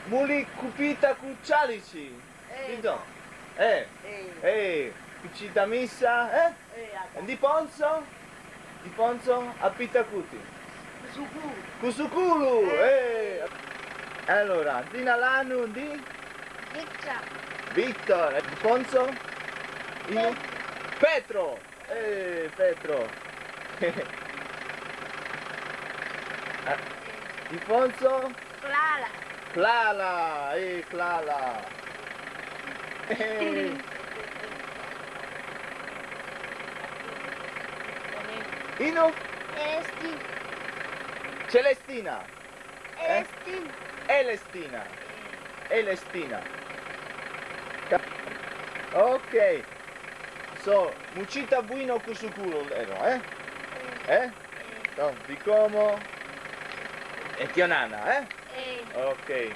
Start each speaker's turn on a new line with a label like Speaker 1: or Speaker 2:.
Speaker 1: Muli kupita kuchalici. Então. Kuchita missa, Di Ponzo? Di Ponzo a Pitacuti. Kusukulu, Allora, Dinalanu di Victor. Di Ponzo? Petro. Petro. Di Ponzo? Clala, Clala. Ino? Celestina. Elestina. Ok. So, mucita buino kusukulu, No, di como e tionana, Ok.